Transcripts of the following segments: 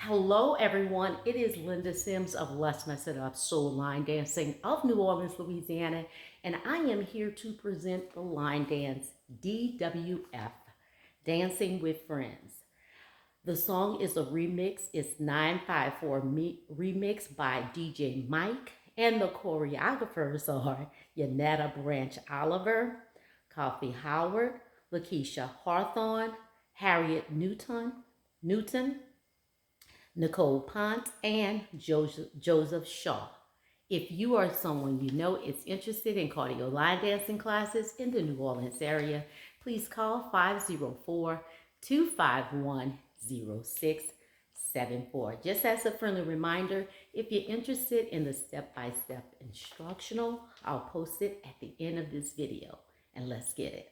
Hello everyone, it is Linda Sims of Let's Mess It Up Soul Line Dancing of New Orleans, Louisiana, and I am here to present the line dance DWF, Dancing with Friends. The song is a remix, it's 954 remix by DJ Mike, and the choreographers are YNETTIA Branch Oliver, KAFI Howard, LAKISHEA Hawthornne, HARRIET Newton, NICHOL POYNTZ, and Joseph Shaw. If you are someone you know is interested in cardio line dancing classes in the New Orleans area, please call 504-251-0674. Just as a friendly reminder, if you're interested in the step-by-step instructional, I'll post it at the end of this video. And let's get it.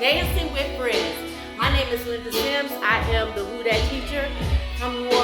Dancing with Friends. My name is Linda Sims. I am the Woo That teacher from New Orleans.